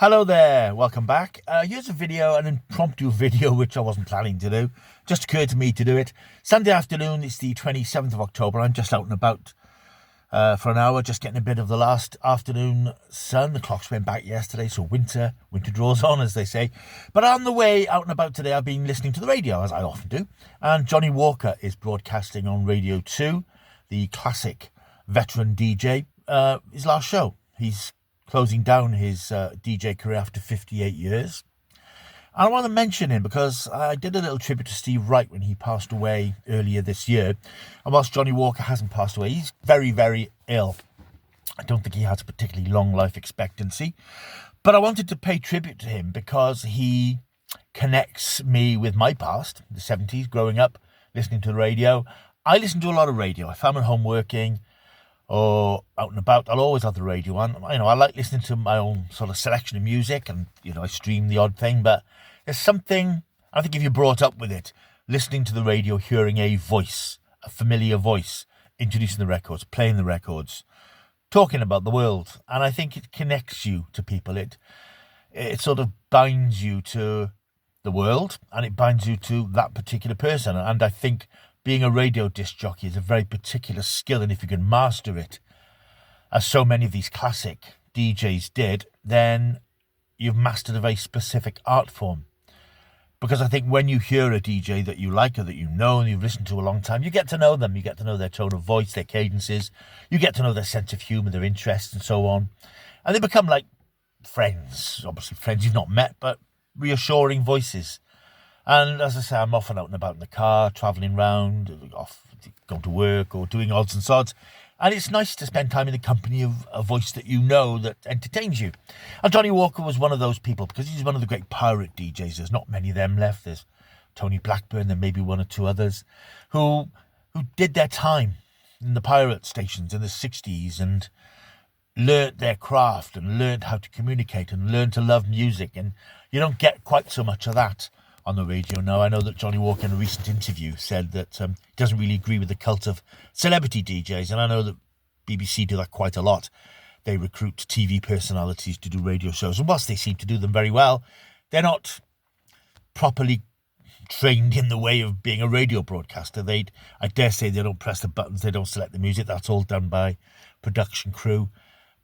Hello there, welcome back. Here's a video, an impromptu video which I wasn't planning to do. Just occurred to me to do it. Sunday afternoon, it's the 27th of October. I'm just out and about for an hour, just getting a bit of the last afternoon sun. The clocks went back yesterday, so winter draws on, as they say. But on the way out and about today, I've been listening to the radio, as I often do. And Johnnie Walker is broadcasting on Radio 2, the classic veteran DJ, his last show. He's closing down his DJ career after 58 years. And I want to mention him because I did a little tribute to Steve Wright when he passed away earlier this year. And whilst Johnnie Walker hasn't passed away, he's very, very ill. I don't think he has a particularly long life expectancy. But I wanted to pay tribute to him because he connects me with my past, the 70s, growing up, listening to the radio. I listen to a lot of radio. If I'm at home working or out and about, I'll always have the radio on. I like listening to my own sort of selection of music, and I stream the odd thing, but there's something, I think if you're brought up with it, listening to the radio, hearing a voice, a familiar voice, introducing the records, playing the records, talking about the world, and I think it connects you to people. It sort of binds you to the world, and it binds you to that particular person, and I think being a radio disc jockey is a very particular skill, and if you can master it, as so many of these classic DJs did, then you've mastered a very specific art form. Because I think when you hear a DJ that you like or that you know and you've listened to a long time, you get to know them. You get to know their tone of voice, their cadences. You get to know their sense of humour, their interests, and so on. And they become like friends. Obviously friends you've not met, but reassuring voices. And as I say, I'm often out and about in the car, travelling round, off going to work or doing odds and sods. And it's nice to spend time in the company of a voice that you know that entertains you. And Johnnie Walker was one of those people because he's one of the great pirate DJs. There's not many of them left. There's Tony Blackburn, there may be one or two others who did their time in the pirate stations in the 60s and learnt their craft and learnt how to communicate and learnt to love music. And you don't get quite so much of that on the radio now. I know that Johnnie Walker in a recent interview said that he doesn't really agree with the cult of celebrity DJs, and I know that BBC do that quite a lot. They recruit TV personalities to do radio shows, and whilst they seem to do them very well, they're not properly trained in the way of being a radio broadcaster. I dare say they don't press the buttons, they don't select the music, that's all done by production crew.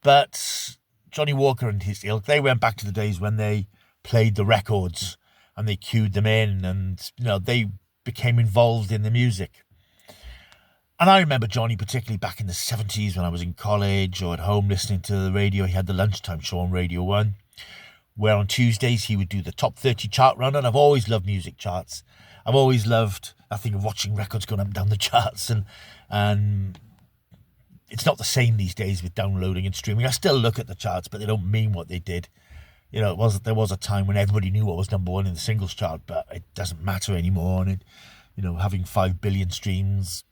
But Johnnie Walker and his ilk, they went back to the days when they played the records and they cued them in, and they became involved in the music. And I remember Johnny particularly back in the 70s when I was in college or at home listening to the radio. He had the lunchtime show on Radio 1, where on Tuesdays he would do the top 30 chart run. And I've always loved music charts. I've always loved that thing of watching records going up and down the charts. And it's not the same these days with downloading and streaming. I still look at the charts, but they don't mean what they did. There was a time when everybody knew what was number one in the singles chart, but it doesn't matter anymore. And having 5 billion streams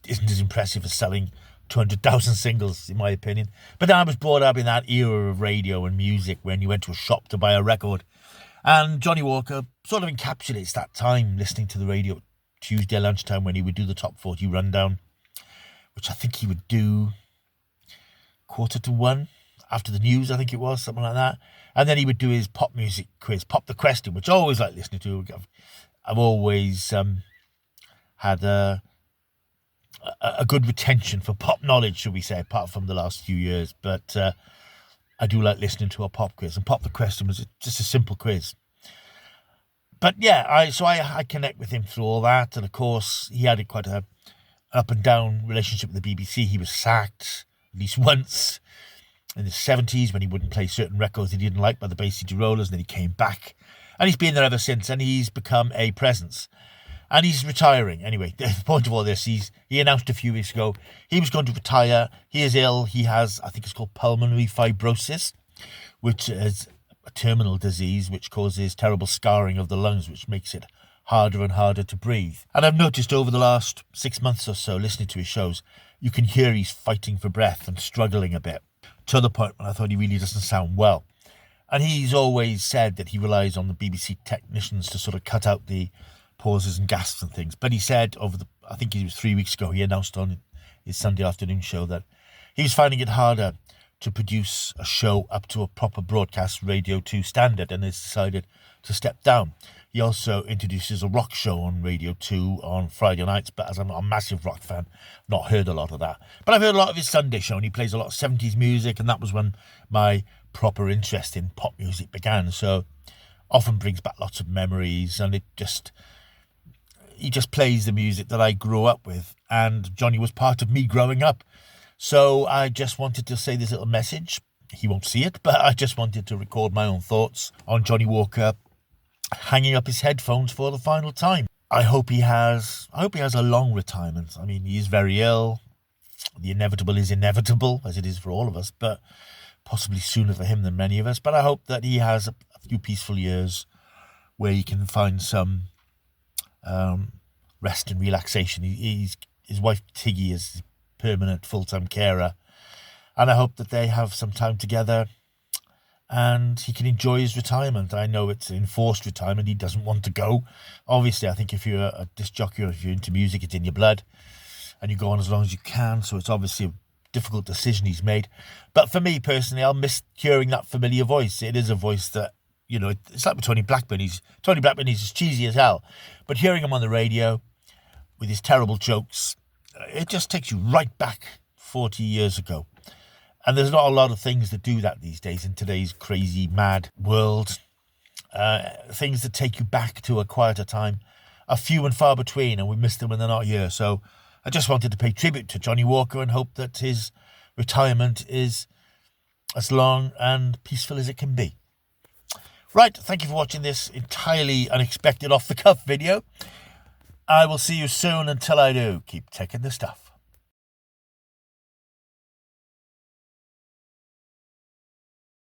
isn't as impressive as selling 200,000 singles, in my opinion. But then I was brought up in that era of radio and music when you went to a shop to buy a record. And Johnnie Walker sort of encapsulates that time listening to the radio Tuesday lunchtime when he would do the top 40 rundown, which I think he would do 1:45 after the news, I think it was, something like that. And then he would do his pop music quiz, Pop the Question, which I always like listening to. I've always had a good retention for pop knowledge, should we say, apart from the last few years. But I do like listening to a pop quiz. And Pop the Question was just a simple quiz. But yeah, I connect with him through all that. And of course, he had quite an up and down relationship with the BBC. He was sacked at least once in the 70s when he wouldn't play certain records he didn't like by the Bay City Rollers, and then he came back. And he's been there ever since, and he's become a presence. And he's retiring. Anyway, the point of all this, he announced a few weeks ago he was going to retire. He is ill. He has, I think it's called pulmonary fibrosis, which is a terminal disease which causes terrible scarring of the lungs, which makes it harder and harder to breathe. And I've noticed over the last 6 months or so, listening to his shows, you can hear he's fighting for breath and struggling a bit, to the point when I thought he really doesn't sound well. And he's always said that he relies on the BBC technicians to sort of cut out the pauses and gasps and things. But he said I think it was 3 weeks ago, he announced on his Sunday afternoon show that he was finding it harder to produce a show up to a proper broadcast Radio 2 standard, and has decided to step down. He also introduces a rock show on Radio 2 on Friday nights, but as I'm not a massive rock fan, I've not heard a lot of that. But I've heard a lot of his Sunday show, and he plays a lot of 70s music, and that was when my proper interest in pop music began. So often brings back lots of memories, and he just plays the music that I grew up with, and Johnny was part of me growing up. So I just wanted to say this little message. He won't see it, but I just wanted to record my own thoughts on Johnnie Walker hanging up his headphones for the final time. I hope he has a long retirement. I mean, he is very ill. The inevitable is inevitable, as it is for all of us, but possibly sooner for him than many of us. But I hope that he has a few peaceful years where he can find some rest and relaxation. His wife Tiggy is his permanent full-time carer, and I hope that they have some time together and he can enjoy his retirement. I know it's enforced retirement. He doesn't want to go. Obviously, I think if you're a disc jockey or if you're into music, it's in your blood and you go on as long as you can. So it's obviously a difficult decision he's made. But for me personally, I'll miss hearing that familiar voice. It is a voice that, you know, it's like with Tony Blackburn. Tony Blackburn is as cheesy as hell. But hearing him on the radio with his terrible jokes, it just takes you right back 40 years ago. And there's not a lot of things that do that these days in today's crazy, mad world. Things that take you back to a quieter time are few and far between, and we miss them when they're not here. So I just wanted to pay tribute to Johnnie Walker and hope that his retirement is as long and peaceful as it can be. Right, thank you for watching this entirely unexpected off-the-cuff video. I will see you soon. Until I do, keep taking the stuff.